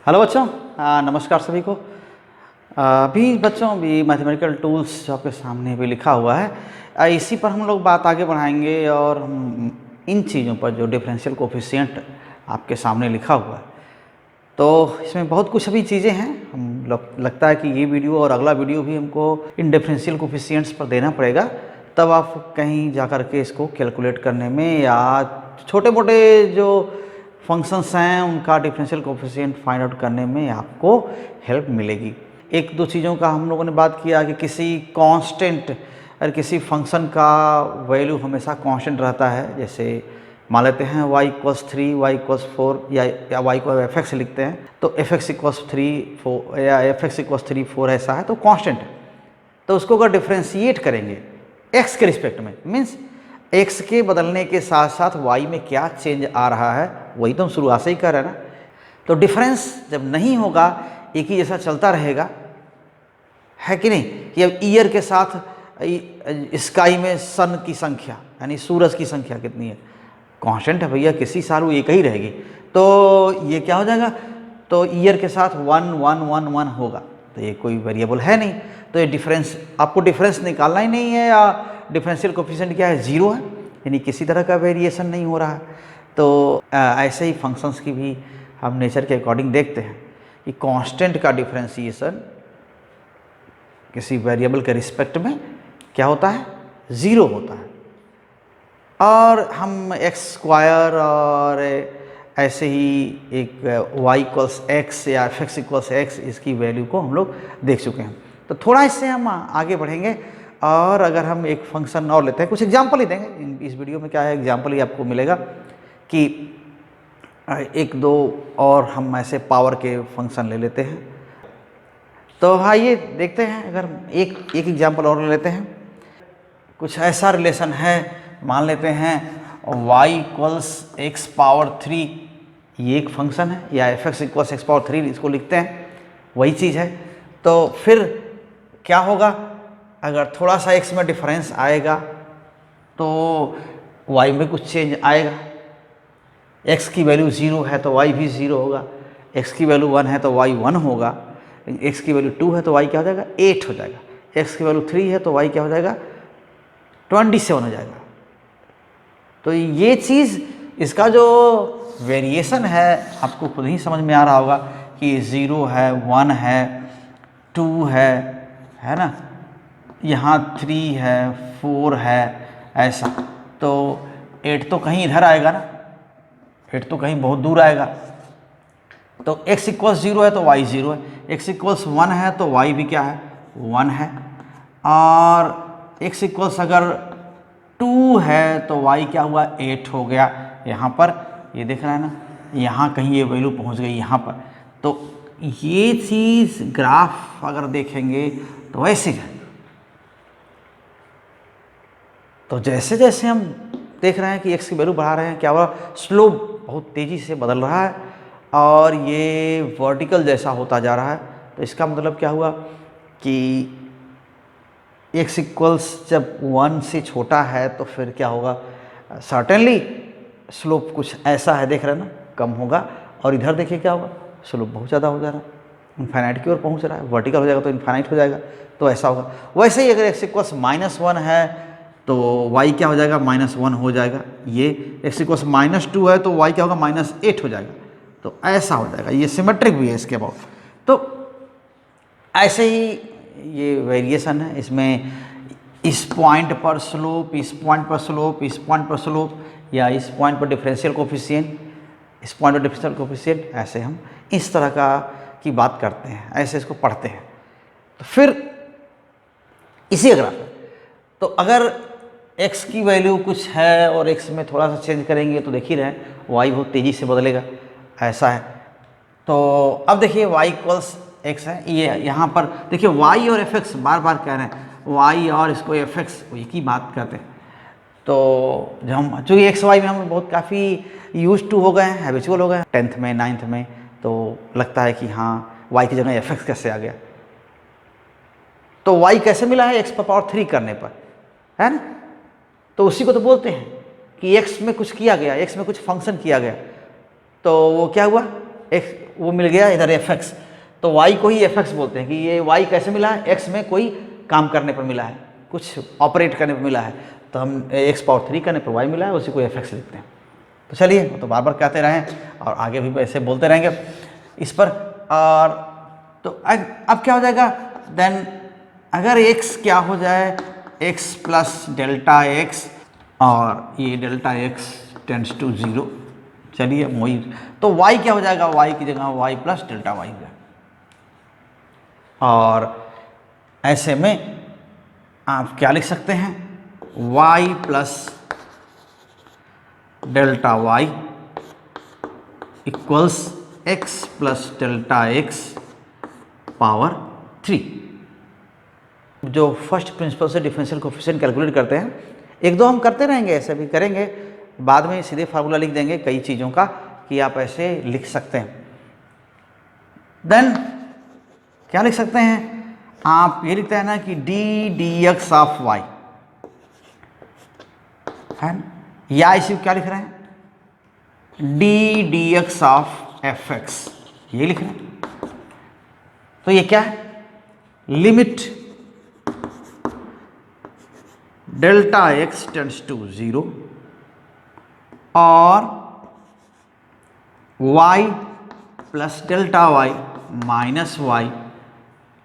Hello बच्चों, नमस्कार सभी को। अभी बच्चों भी मैथमेटिकल टूल्स जो आपके सामने भी लिखा हुआ है, इसी पर हम लोग बात आगे बढ़ाएंगे और इन चीज़ों पर जो डिफरेंशियल कोफिशिएंट आपके सामने लिखा हुआ है, तो इसमें बहुत कुछ अभी चीज़ें हैं। हम लगता है कि ये वीडियो और अगला वीडियो भी हमको इन डिफरेंशियल कोफिशिएंट्स पर देना पड़ेगा, तब आप कहीं जा कर के इसको कैलकुलेट करने में या छोटे मोटे जो फंक्शंस हैं उनका डिफरेंशियल कोफिशिएंट फाइंड आउट करने में आपको हेल्प मिलेगी। एक दो चीज़ों का हम लोगों ने बात किया कि किसी कांस्टेंट और किसी फंक्शन का वैल्यू हमेशा कांस्टेंट रहता है। जैसे मान लेते हैं y इक्वल्स 3, y इक्वल्स 4 या y को एफ एक्स लिखते हैं, तो एफ एक्स इक्वल्स 3 4 या एफ एक्स इक्वल्स 3 4 ऐसा है तो कांस्टेंट है। तो उसको अगर डिफ्रेंशिएट करेंगे x के रिस्पेक्ट में, मीन्स x के बदलने के साथ साथ y में क्या चेंज आ रहा है, वही तो हम शुरुआत से ही कह रहे हैं ना। तो डिफरेंस जब नहीं होगा, एक ही जैसा चलता रहेगा, है कि नहीं। कि अब ईयर के साथ स्काई में सन की संख्या यानी सूरज की संख्या कितनी है, कांस्टेंट है भैया, किसी साल वो एक ही रहेगी। तो ये क्या हो जाएगा, तो ईयर के साथ 1 1 1 1 होगा, तो ये कोई वेरिएबल है नहीं। तो ये डिफरेंस, आपको डिफरेंस निकालना ही नहीं है, या डिफरेंशियल कोफिशिएंट क्या है, ज़ीरो है, यानी किसी तरह का वेरिएशन नहीं हो रहा है। तो ऐसे ही फंक्शंस की भी हम नेचर के अकॉर्डिंग देखते हैं कि कांस्टेंट का डिफरेंशिएशन किसी वेरिएबल के रिस्पेक्ट में क्या होता है, ज़ीरो होता है। और हम एक्स स्क्वायर और ऐसे ही एक y इक्वल्स एक्स या एफ एक्स इक्वल्स एक्स, इसकी वैल्यू को हम लोग देख चुके हैं। तो थोड़ा इससे हम आगे बढ़ेंगे, और अगर हम एक फंक्शन और लेते हैं, कुछ एग्जांपल ही देंगे इस वीडियो में। क्या है, एग्जांपल ही आपको मिलेगा कि एक दो और हम ऐसे पावर के फंक्शन ले लेते हैं। तो आइए देखते हैं, अगर एक एग्जांपल और ले लेते हैं। कुछ ऐसा रिलेशन है, मान लेते हैं y इक्वल्स एक्स पावर 3, ये एक फंक्शन है, या F x equals x power 3 इसको लिखते हैं, वही चीज़ है। तो फिर क्या होगा, अगर थोड़ा सा x में डिफरेंस आएगा तो y में कुछ चेंज आएगा। x की वैल्यू 0 है तो y भी 0 होगा, x की वैल्यू 1 है तो y 1 होगा, x की वैल्यू 2 है तो y क्या हो जाएगा, 8 हो जाएगा, x की वैल्यू 3 है तो y क्या हो जाएगा, 27 हो जाएगा। तो ये चीज़, इसका जो वेरिएशन है आपको खुद ही समझ में आ रहा होगा कि 0 है, 1 है, 2 है ना, यहाँ 3 है, 4 है, ऐसा। तो 8 तो कहीं इधर आएगा ना, 8 तो कहीं बहुत दूर आएगा। तो x इक्वल्स 0 है तो y 0 है, x इक्वल्स 1 है तो y भी क्या है, 1 है, और x इक्वल्स अगर 2 है तो y क्या हुआ, 8 हो गया। यहाँ पर ये देख रहा है ना, यहाँ कहीं ये वैल्यू पहुँच गई यहाँ पर। तो ये चीज़ ग्राफ अगर देखेंगे तो ऐसे है। तो जैसे जैसे हम देख रहे हैं कि x की वैल्यू बढ़ा रहे हैं, क्या हुआ, स्लोप बहुत तेज़ी से बदल रहा है और ये वर्टिकल जैसा होता जा रहा है। तो इसका मतलब क्या हुआ कि x इक्वल्स जब 1 से छोटा है तो फिर क्या होगा, सर्टेनली स्लोप कुछ ऐसा है, देख रहे हैं ना, कम होगा। और इधर देखिए क्या होगा, स्लोप बहुत ज़्यादा हो जा रहा है, इन्फाइनाइट की ओर पहुंच रहा है, वर्टिकल हो जाएगा तो इन्फाइनाइट हो जाएगा। तो ऐसा होगा। वैसे ही अगर x इक्वल्स -1 है तो y क्या हो जाएगा, -1 हो जाएगा। ये x इक्वल्स -2 है तो y क्या होगा, -8 हो जाएगा। तो ऐसा हो जाएगा, ये सिमेट्रिक भी है इसके अबाउट। तो ऐसे ही ये वेरिएशन है, इसमें इस पॉइंट पर स्लोप, इस पॉइंट पर स्लोप, इस पॉइंट पर स्लोप, या इस पॉइंट पर डिफरेंशियल कोफिशिएंट, इस पॉइंट पर डिफरेंशियल कोफिशिएंट, ऐसे हम इस तरह का की बात करते हैं, ऐसे इसको पढ़ते हैं। तो फिर इसी ग्राफ में, तो अगर x की वैल्यू कुछ है और x में थोड़ा सा चेंज करेंगे तो देख ही रहे हैं y बहुत तेज़ी से बदलेगा, ऐसा है। तो अब देखिए y इक्वल्स एक्स है, ये यहाँ पर देखिए y और एफ एक्स बार बार कह रहे हैं, y और इसको एफ एक्स एक ही बात करते हैं। तो जब हम चूँकि एक्स वाई में हम बहुत काफ़ी यूज टू हो गए हैं, हैबिचुअल हो गए हैं, 10th में 9th में, तो लगता है कि हाँ y की जगह एफ एक्स कैसे आ गया। तो y कैसे मिला है, x पर पावर 3 करने पर, है ना। तो उसी को तो बोलते हैं कि x में कुछ किया गया, x में कुछ फंक्शन किया गया। तो वो क्या हुआ, x वो मिल गया इधर एफ एक्स, तो वाई को ही एफ एक्स बोलते हैं कि ये वाई कैसे मिला है, एक्स में कोई काम करने पर मिला है, कुछ ऑपरेट करने पर मिला है, तो हम एक्स पावर 3 करने पर वाई मिला है, उसी को एफ एक्स लिखते हैं। तो चलिए तो बार बार कहते रहें और आगे भी ऐसे बोलते रहेंगे इस पर। और तो अब क्या हो जाएगा देन, अगर x क्या हो जाए x प्लस डेल्टा एक्स और ये डेल्टा एक्स टेंड्स टू 0, चलिए वही, तो y क्या हो जाएगा, y की जगह y प्लस डेल्टा वाई हो जाएगा। और ऐसे में आप क्या लिख सकते हैं, y plus delta Y equals x plus delta x power 3। जो फर्स्ट प्रिंसिपल से डिफरेंशियल कोएफिशिएंट कैलकुलेट करते हैं, एक दो हम करते रहेंगे, ऐसे भी करेंगे, बाद में सीधे फार्मूला लिख देंगे कई चीज़ों का कि आप ऐसे लिख सकते हैं। देन क्या लिख सकते हैं, आप ये लिखते हैं ना कि d d x of y है, या इसी क्या लिख रहे हैं, d d x of f x, ये लिख रहे हैं। तो ये क्या है, limit delta x tends to 0 और y plus delta y minus y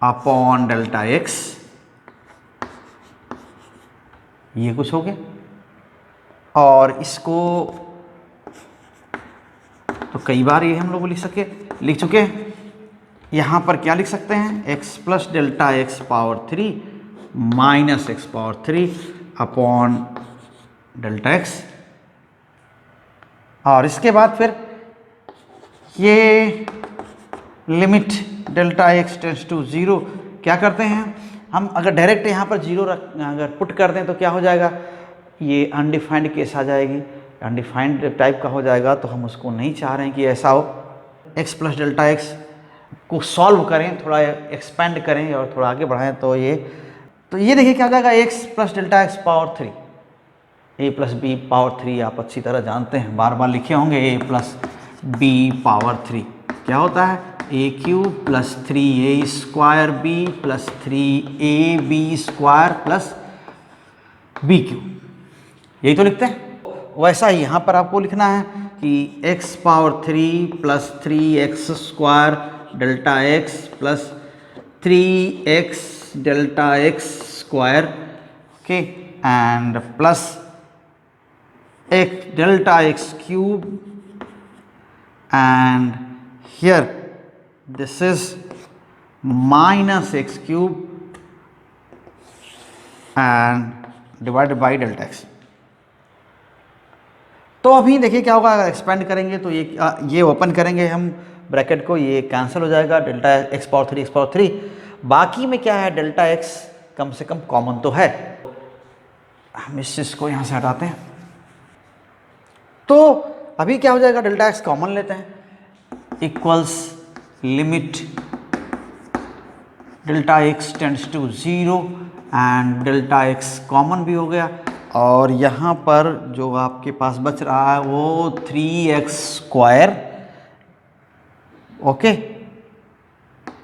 upon delta x, ये कुछ हो गया। और इसको तो कई बार ये हम लोग लिख चुके हैं। यहाँ पर क्या लिख सकते हैं, x plus delta x power 3 minus x power 3 upon delta x. और इसके बाद फिर ये limit delta x tends to 0 क्या करते हैं हम, अगर डायरेक्ट यहाँ पर 0 अगर पुट कर दें तो क्या हो जाएगा, ये अनडिफाइंड केस आ जाएगी, अनडिफाइंड टाइप का हो जाएगा, तो हम उसको नहीं चाह रहे हैं कि ऐसा हो। x प्लस डेल्टा एक्स को सॉल्व करें, थोड़ा एक्सपेंड करें और थोड़ा आगे बढ़ाएं, तो ये देखिए क्या हो जाएगा, x plus delta x power 3, a plus b power 3 आप अच्छी तरह जानते हैं, बार बार लिखे होंगे, a प्लस बी पावर 3 क्या होता है, A cube plus 3a square b plus 3ab square plus b cube, यही तो लिखते हैं। वैसा ही यहाँ पर आपको लिखना है कि x power 3 plus 3x square delta x plus 3x delta x square, okay, and plus x delta x cube, and here this is minus x cube and divided by delta x। तो अभी देखिए क्या होगा, अगर expand करेंगे तो ये open करेंगे हम ब्रैकेट को, ये कैंसिल हो जाएगा, delta x power 3 x power 3, बाकी में क्या है, डेल्टा एक्स कम से कम कॉमन तो है, हम इस चीज़ को यहाँ से हटाते हैं। तो अभी क्या हो जाएगा, डेल्टा एक्स कॉमन लेते हैं, equals limit delta x tends to 0 and delta x common भी हो गया, और यहाँ पर जो आपके पास बच रहा है वो 3x square, okay,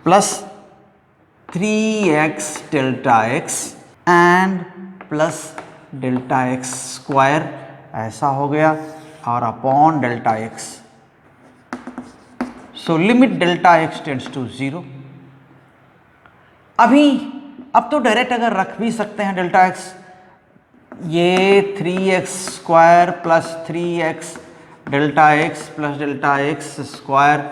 plus 3x delta x and plus delta x square, ऐसा हो गया, और upon delta x. So limit delta x tends to 0। अब तो डायरेक्ट अगर रख भी सकते हैं डेल्टा एक्स, ये 3x square plus 3x delta x plus delta x square.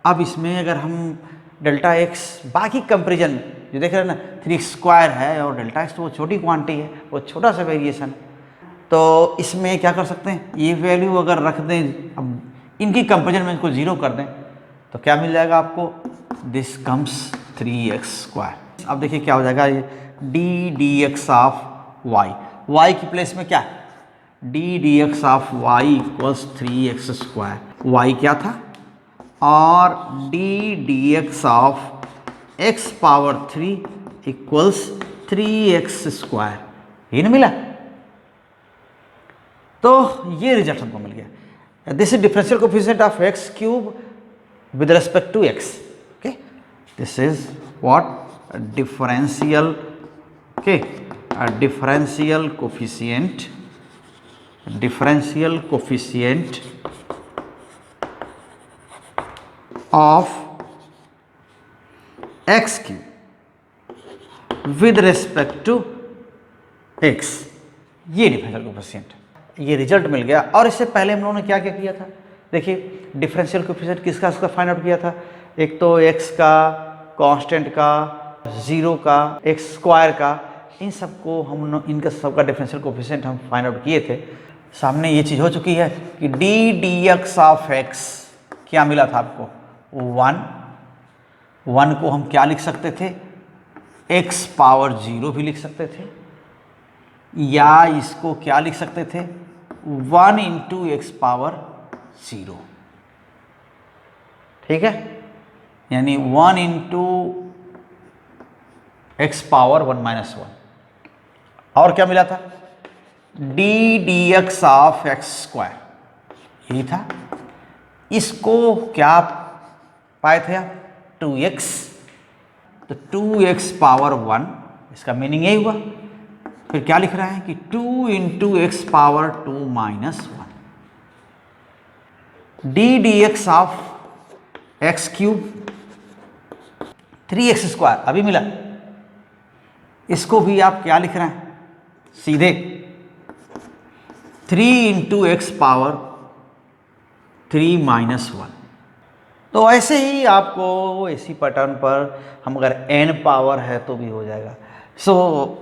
अब इसमें अगर हम डेल्टा एक्स बाकी कंपेरिजन जो देख रहे हैं ना, 3 स्क्वायर है और डेल्टा एक्स तो वो छोटी क्वांटिटी है, वो छोटा सा वेरिएशन, तो इसमें क्या कर सकते हैं, ये वैल्यू अगर रख दें, अब इनकी कंपेरिजन में इसको 0 कर दें तो क्या मिल जाएगा आपको, दिस कम्स 3x स्क्वायर। अब देखिए क्या हो जाएगा, ये d d x of y की प्लेस में क्या है, d d x of y equals 3x square, y क्या था, और d d x of x power 3 equals 3x square, ये ना मिला। तो ये रिजल्ट हमको मिल गया, this is differential coefficient of x cube with respect to x. Okay, this is what? A differential. Okay, a differential coefficient of x cube with respect to x. ये differential coefficient, ये result मिल गया। और इससे पहले हम लोगों ने क्या क्या किया था? देखिए डिफरेंशियल कोफिशिएंट किसका फाइंड आउट किया था? एक तो x का, कांस्टेंट का, 0 का, x स्क्वायर का, इन सबको हम इनका सबका डिफरेंशियल कोफिशिएंट हम फाइंड आउट किए थे। सामने ये चीज़ हो चुकी है कि d dx ऑफ x क्या मिला था आपको? 1 को हम क्या लिख सकते थे? x पावर 0 भी लिख सकते थे, या इसको क्या लिख सकते थे? 1 इंटू एक्स पावर 0। ठीक है, यानी 1 इंटू एक्स पावर 1 माइनस 1। और क्या मिला था? d dx of x square, यही था। इसको क्या पाए थे आप? 2x, तो 2x पावर 1, इसका मीनिंग यही हुआ। फिर क्या लिख रहा है कि 2 into x power 2 minus 1, d dx of x cube 3x square अभी मिला। इसको भी आप क्या लिख रहे हैं? सीधे 3 इंटू एक्स पावर 3 माइनस 1। तो ऐसे ही आपको इसी पैटर्न पर हम अगर n पावर है तो भी हो जाएगा। सो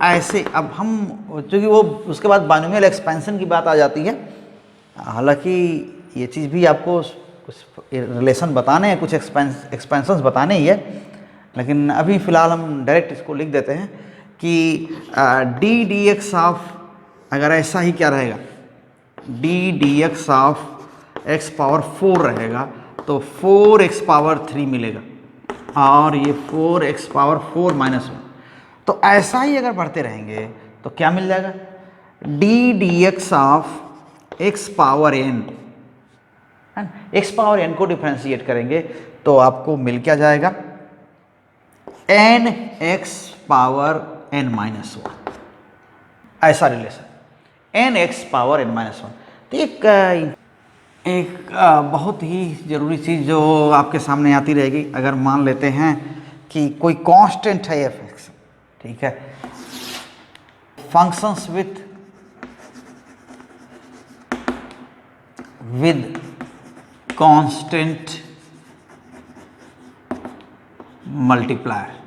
ऐसे अब हम, चूँकि वो उसके बाद बाइनोमियल एक्सपेंशन की बात आ जाती है, हालांकि ये चीज़ भी आपको कुछ रिलेशन बताने हैं, कुछ एक्सपेंशंस बताने ही है, लेकिन अभी फ़िलहाल हम डायरेक्ट इसको लिख देते हैं कि d dx ऑफ, अगर ऐसा ही क्या रहेगा, d dx of x power 4 रहेगा तो 4x पावर 3 मिलेगा, और ये 4x पावर 4 माइनस 1। तो ऐसा ही अगर बढ़ते रहेंगे तो क्या मिल जाएगा? d dx of x power n, x power n को डिफ्रेंशिएट करेंगे तो आपको मिल क्या जाएगा? n x power n minus 1, ऐसा relation, n x power n minus 1। तो एक बहुत ही ज़रूरी चीज़ जो आपके सामने आती रहेगी, अगर मान लेते हैं कि कोई कांस्टेंट है f(x), ठीक है, फंक्शंस विद कांस्टेंट मल्टीप्लायर,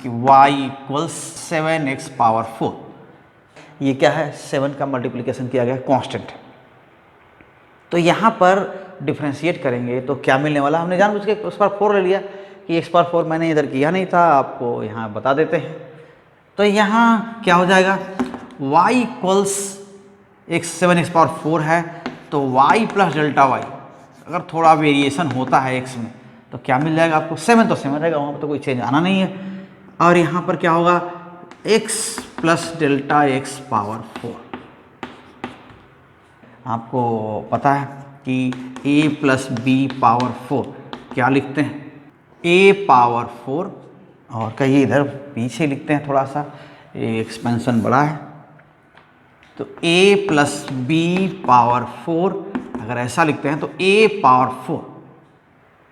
कि y इक्वल्स 7x पावर 4। ये क्या है? 7 का मल्टीप्लिकेशन किया गया कांस्टेंट। तो यहाँ पर डिफ्रेंशिएट करेंगे तो क्या मिलने वाला? हमने जानबूझ के उस पर 4 ले लिया कि x पावर 4 मैंने इधर किया नहीं था, आपको यहाँ बता देते हैं। तो यहाँ क्या हो जाएगा? y इक्वल्स 7x पावर 4 है तो y प्लस डेल्टा y, अगर थोड़ा वेरिएशन होता है x में तो क्या मिल जाएगा आपको? 7 तो 7 रहेगा, वहाँ पर तो कोई चेंज आना नहीं है। और यहाँ पर क्या होगा? x plus delta x power 4। आपको पता है कि a प्लस b पावर 4 क्या लिखते हैं? a पावर 4, और कहीं इधर पीछे लिखते हैं थोड़ा सा, एक्सपेंशन बड़ा है, तो a प्लस b पावर 4, अगर ऐसा लिखते हैं तो a पावर 4।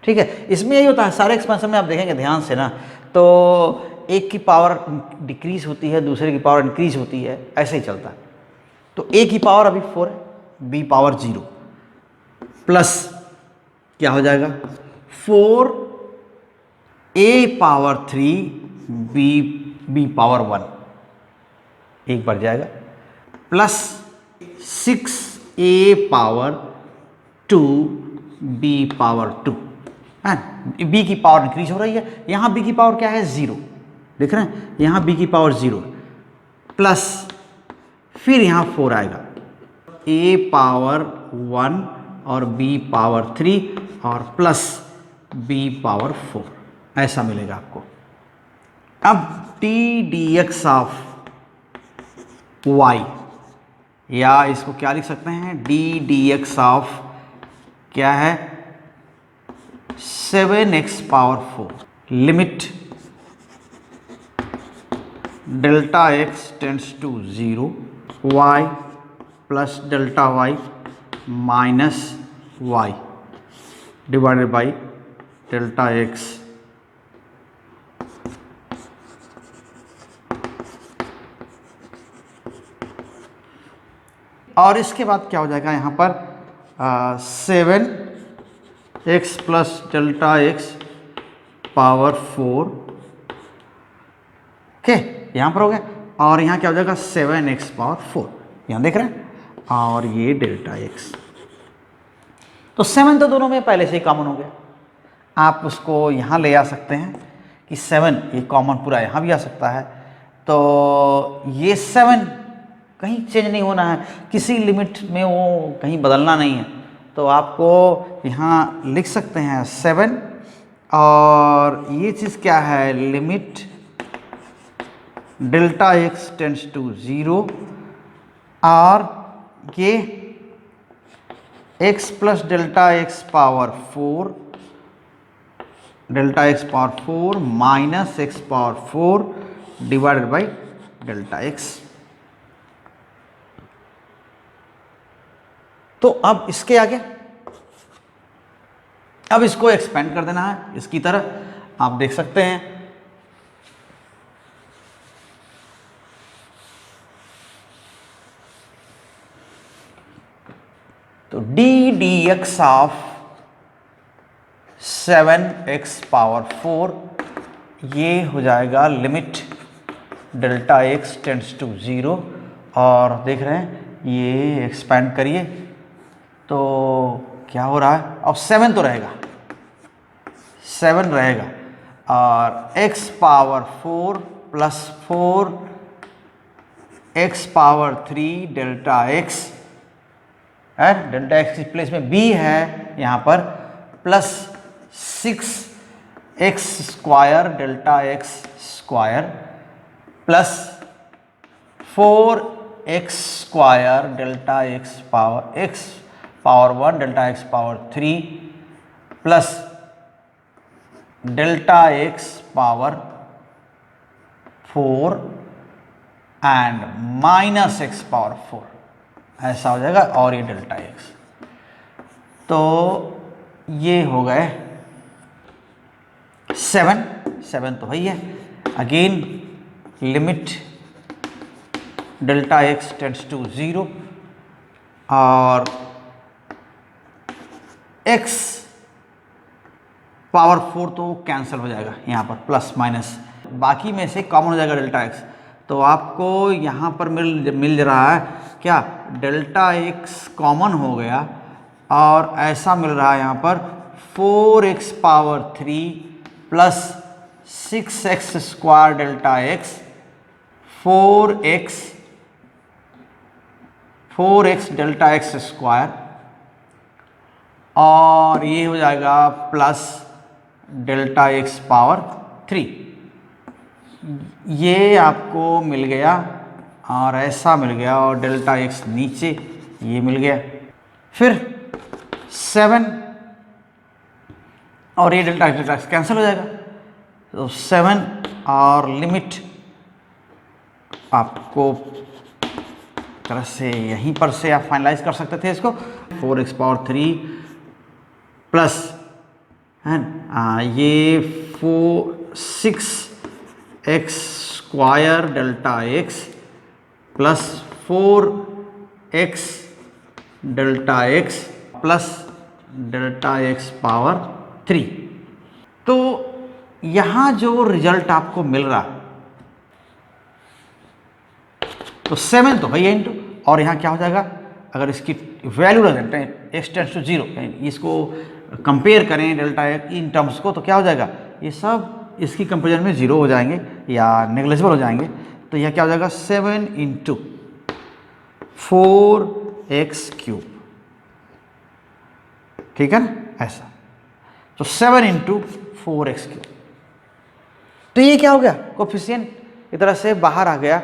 ठीक है, इसमें यही होता है सारे एक्सपेंशन में, आप देखेंगे ध्यान से ना, तो एक की पावर डिक्रीज होती है, दूसरे की पावर इंक्रीज होती है, ऐसे ही चलता है। तो a की पावर अभी 4 है, b पावर 0, प्लस क्या हो जाएगा? 4 a पावर 3 b पावर 1, एक बढ़ जाएगा, plus 6 a power 2 b power 2। b की पावर इंक्रीज हो रही है, यहाँ b की पावर क्या है? 0, देख रहे हैं, यहाँ b की पावर 0, प्लस फिर यहाँ 4 आएगा, a पावर 1 और b पावर 3 और प्लस b पावर 4, ऐसा मिलेगा आपको। अब d dx ऑफ y, या इसको क्या लिख सकते हैं, डी डी एक्स ऑफ क्या है 7x power 4 limit delta x tends to 0 y plus delta y minus y divided by delta x और इसके बाद क्या हो जाएगा यहाँ पर 7x plus delta x power 4 okay, यहाँ पर हो गया। और यहाँ क्या हो जाएगा 7x पावर 4, यहाँ देख रहे हैं, और ये डेल्टा x। तो 7 तो दोनों में पहले से ही कॉमन हो गया, आप उसको यहाँ ले आ सकते हैं कि 7 ये कॉमन पूरा यहाँ भी आ सकता है। तो ये 7 कहीं चेंज नहीं होना है, किसी लिमिट में वो कहीं बदलना नहीं है। तो आपको यहाँ लिख सकते हैं 7, और ये चीज़ क्या है, limit delta x tends to 0 और ये x plus delta x power 4 delta x power 4 minus x power 4 divided by delta x। तो अब इसके आगे अब इसको एक्सपेंड कर देना है इसकी तरह, आप देख सकते हैं तो d d x of 7x power 4 ये हो जाएगा limit delta x tends to 0, और देख रहे हैं ये एक्सपेंड करिए तो क्या हो रहा है, अब 7 तो रहेगा, 7 रहेगा, और x power 4 plus 4 x power 3 delta x है, डेल्टा x की प्लेस में b है यहाँ पर, plus 6x square delta x square plus 4x square delta x power 1 delta x power 3 plus delta x power 4 and minus x power 4, ऐसा हो जाएगा, और ये डेल्टा x। तो ये हो गए 7 तो वही है, again limit delta x tends to 0 और x पावर 4 तो कैंसिल हो जाएगा यहाँ पर, प्लस माइनस बाकी में से कॉमन हो जाएगा डेल्टा x। तो आपको यहाँ पर मिल रहा है क्या, डेल्टा x कॉमन हो गया, और ऐसा मिल रहा है यहाँ पर 4x power 3 plus 6x square delta x 4x delta x square, और ये हो जाएगा प्लस डेल्टा x पावर 3, ये आपको मिल गया, और ऐसा मिल गया, और डेल्टा x नीचे ये मिल गया। फिर 7 और ये डेल्टा x कैंसिल हो जाएगा, तो 7 और लिमिट आपको तरह से यहीं पर से आप फाइनलाइज कर सकते थे इसको, 4x पावर 3 प्लस है ये 6x square delta x plus 4x delta x plus delta x power 3। तो यहाँ जो रिजल्ट आपको मिल रहा, तो 7 तो भैया इंटू, और यहाँ क्या हो जाएगा, अगर इसकी वैल्यू रख देते हैं x टेंड्स टू 0, इसको कंपेयर करें डेल्टा x इन टर्म्स को, तो क्या हो जाएगा, ये सब इसकी कंपेरिजन में 0 हो जाएंगे या नेग्लिजिबल हो जाएंगे। तो यह क्या हो जाएगा 7 इंटू 4x क्यूब, ठीक है ना, ऐसा। तो 7 इंटू 4x क्यूब, तो ये क्या हो गया, कोफिशिएंट की तरह से बाहर आ गया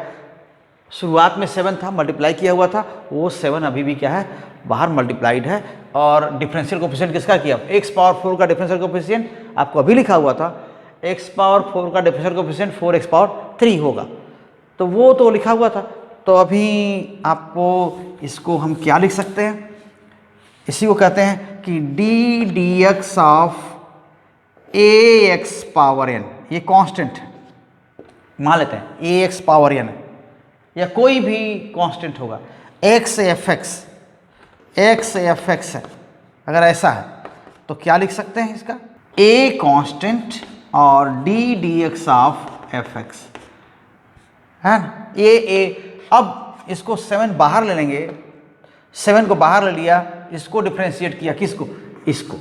शुरुआत में 7 था, मल्टीप्लाई किया हुआ था, वो 7 अभी भी क्या है, बाहर मल्टीप्लाइड है। और डिफरेंशियल कोफिशिएंट किसका किया, x पावर 4 का डिफरेंशियल कोफिशिएंट आपको अभी लिखा हुआ था, x पावर 4 का डिफरेंशियल कोफिशिएंट 4x पावर 3 होगा, तो वो तो लिखा हुआ था। तो अभी आपको इसको हम क्या लिख सकते हैं, इसी को कहते हैं कि d d x of a x power n, ये कांस्टेंट मान लेते हैं, ए एक्स पावर एन या कोई भी कांस्टेंट होगा, एक्स एफ एक्स है, अगर ऐसा है तो क्या लिख सकते हैं इसका, ए कांस्टेंट और d d x of f x है ना, ए। अब इसको 7 बाहर ले लेंगे, 7 को बाहर ले लिया, इसको डिफ्रेंशिएट किया, किसको, इसको,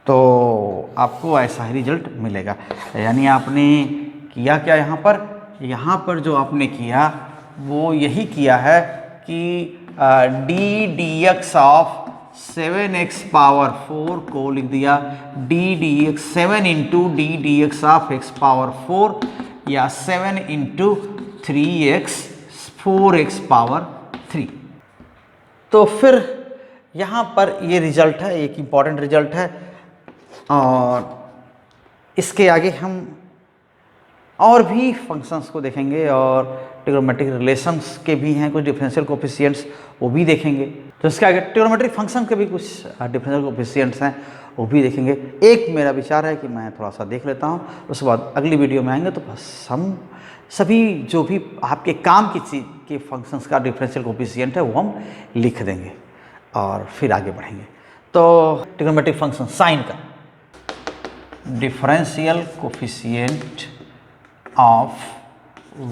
तो आपको ऐसा ही रिजल्ट मिलेगा। यानी आपने किया क्या यहाँ पर जो आपने किया वो यही किया है कि d d x of 7x power 4 को लिख दिया D d x 7 into D d x of x power 4 या 7 इंटू 3x 4x पावर 3। तो फिर यहाँ पर ये रिजल्ट है, एक इम्पॉर्टेंट रिजल्ट है। और इसके आगे हम और भी फंक्शंस को देखेंगे और ट्रिग्नोमेट्रिक रिलेशंस के भी हैं कुछ डिफरेंशियल कोफिशिएंट्स, वो भी देखेंगे। तो इसके आगे ट्रिग्नोमेट्रिक फंक्शन के भी कुछ डिफरेंशियल कोफिशिएंट्स हैं, वो भी देखेंगे। एक मेरा विचार है कि मैं थोड़ा सा देख लेता हूँ, उसके बाद अगली वीडियो में आएंगे तो बस हम सभी जो भी आपके काम की चीज़ के फंक्शंस का डिफरेंशियल कोफिशिएंट है वो हम लिख देंगे और फिर आगे बढ़ेंगे। तो ट्रिग्नोमेट्रिक फंक्शन साइन का differential coefficient of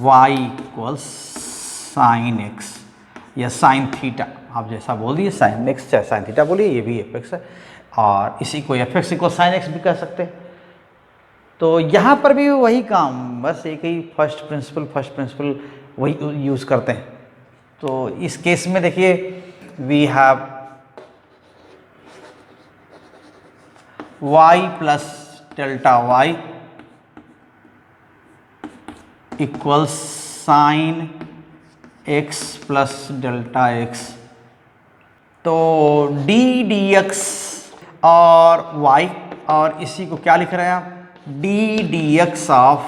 y equals sine x या साइन थीटा, आप जैसा बोल दिए, साइन x चाहे साइन थीटा बोलिए, ये भी एफ एक्स है और इसी को f x equal sine x भी कह सकते हैं। तो यहाँ पर भी वही काम, बस एक ही फर्स्ट प्रिंसिपल वही यूज़ करते हैं। तो इस केस में देखिए we have y plus delta y equals sine x plus delta x। तो d dx और y और इसी को क्या लिख रहे हैं आप, d dx of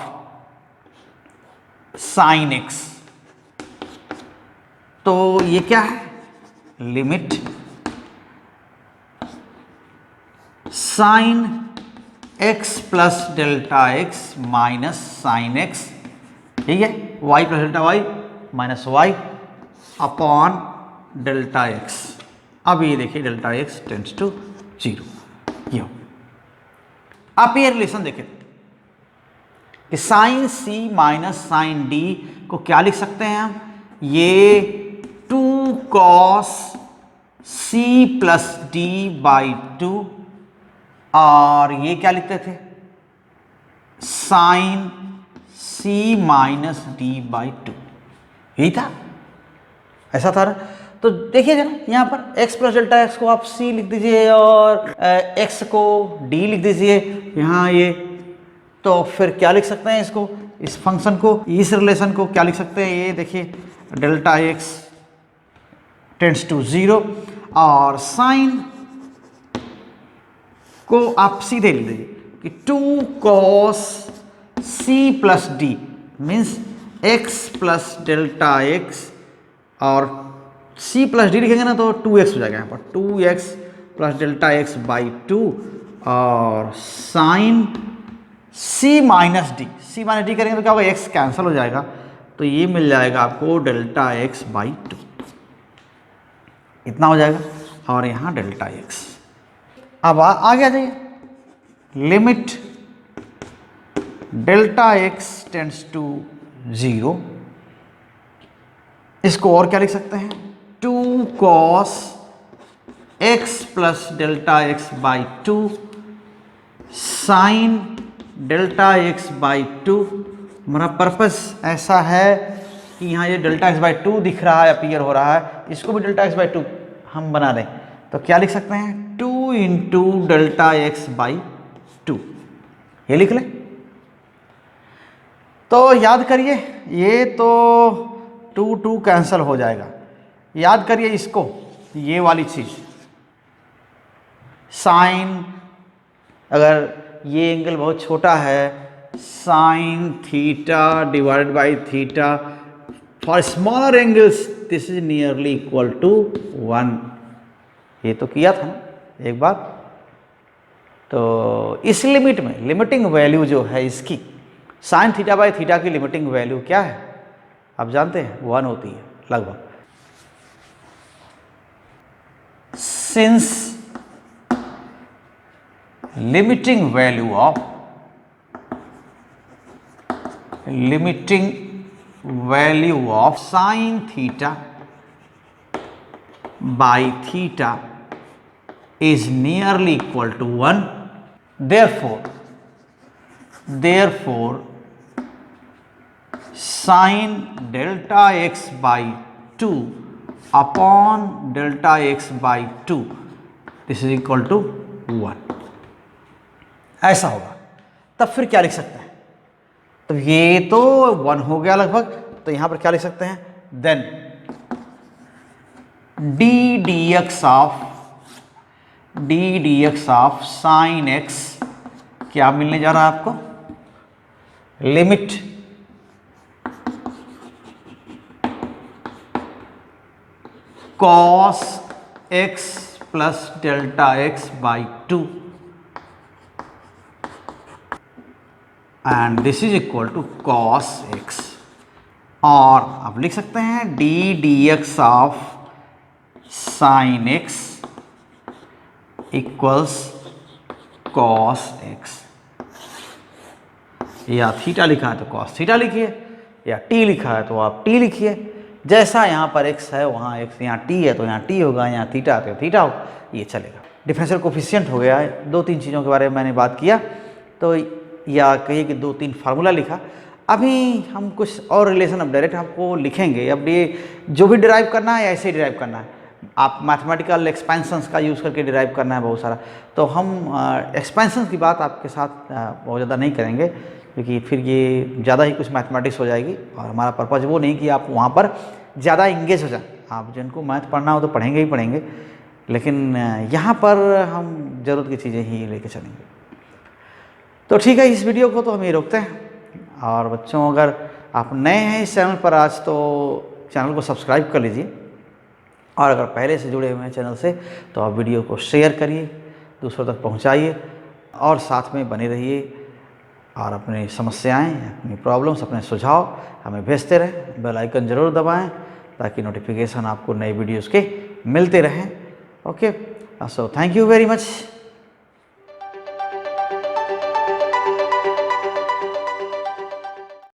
sine x। तो ये क्या है, limit sine x plus delta x minus sine x, ठीक है, y plus delta y minus y upon delta x। अब ये देखिए डेल्टा x टेंड्स टू 0, ये हो। आप ये रिलेशन देखें कि sine c minus sine d को क्या लिख सकते हैं हम, ये 2 cos c plus d by 2, और ये क्या लिखते थे, sine c minus d by 2, यही था, ऐसा था ना। तो देखिए जरा यहाँ पर x प्लस डेल्टा x को आप c लिख दीजिए और x को d लिख दीजिए यहाँ ये, तो फिर क्या लिख सकते हैं इसको, इस फंक्शन को, इस रिलेशन को क्या लिख सकते हैं, ये देखिए डेल्टा x टेंड्स टू 0 और साइन को आप सीधे लिख दीजिए कि 2 cos c plus d means x plus delta x, और c प्लस डी लिखेंगे ना तो 2x हो जाएगा यहाँ पर, 2x plus delta x by 2 और sine c minus d, c minus d करेंगे तो क्या होगा, x कैंसिल हो जाएगा, तो ये मिल जाएगा आपको डेल्टा x बाई 2, इतना हो जाएगा, और यहाँ डेल्टा x। अब आगे आ जाइए, limit delta x tends to 0, इसको और क्या लिख सकते हैं, 2 cos x plus delta x by 2 sine delta x by 2। हमारा पर्पस ऐसा है कि यहाँ ये डेल्टा x बाई 2 दिख रहा है, अपीयर हो रहा है, इसको भी डेल्टा x बाई 2 हम बना दें तो क्या लिख सकते हैं, 2 इंटू डेल्टा x बाई 2, ये लिख लें। तो याद करिए, ये तो टू टू कैंसिल हो जाएगा। याद करिए इसको, ये वाली चीज़ साइन, अगर ये एंगल बहुत छोटा है, sine theta divided by theta, for smaller angles this is nearly equal to 1। ये तो किया था ना एक बार। तो इस लिमिट में लिमिटिंग वैल्यू जो है इसकी, साइन थीटा बाई थीटा की लिमिटिंग वैल्यू क्या है आप जानते हैं? 1 होती है लगभग। Since limiting value of sin theta by theta is nearly equal to 1, therefore sin delta x by 2 upon delta x by 2 this is equal to 1। ऐसा होगा। तब फिर क्या लिख सकते हैं? तो ये तो 1 हो गया लगभग, तो यहां पर क्या लिख सकते हैं? Then d d x of sine x क्या मिलने जा रहा है आपको? Limit cos x plus delta x by 2 and this is equal to cos x. और अब लिख सकते हैं d x of sine x equals cos x. या थीटा लिखा है तो कॉस थीटा लिखिए, या टी लिखा है तो आप टी लिखिए। जैसा यहाँ पर एक्स है वहाँ एक्स, यहाँ टी है तो यहाँ टी होगा, यहाँ थीटा है तो थीटा होगा, ये चलेगा। डिफरेंशियल कोफिशिएंट हो गया है। 2-3 चीज़ों के बारे में मैंने बात किया, तो या कहिए कि 2-3 फार्मूला लिखा। अभी हम कुछ और रिलेशन अब डायरेक्ट आपको लिखेंगे। अब ये जो भी डिराइव करना है ऐसे ही डिराइव करना है, आप मैथमेटिकल एक्सपेंशंस का यूज़ करके डिराइव करना है बहुत सारा। तो हम एक्सपेंशंस की बात आपके साथ बहुत ज़्यादा नहीं करेंगे, क्योंकि फिर ये ज़्यादा ही कुछ मैथमेटिक्स हो जाएगी, और हमारा पर्पज़ वो नहीं कि आप वहाँ पर ज़्यादा इंगेज हो जाए। आप जिनको मैथ पढ़ना हो तो पढ़ेंगे ही पढ़ेंगे, लेकिन यहाँ पर हम ज़रूरत की चीज़ें ही लेके चलेंगे। तो ठीक है, इस वीडियो को तो हम ये रोकते हैं। और बच्चों, अगर आप नए हैं इस चैनल पर आज, तो चैनल को सब्सक्राइब कर लीजिए, और अगर पहले से जुड़े हुए हैं चैनल से तो आप वीडियो को शेयर करिए, दूसरों तक पहुंचाइए, और साथ में बने रहिए। और अपनी समस्याएं, अपनी प्रॉब्लम्स, अपने सुझाव हमें भेजते रहें। बेल आइकन ज़रूर दबाएं ताकि नोटिफिकेशन आपको नए वीडियोज़ के मिलते रहें। Okay, so thank you very much.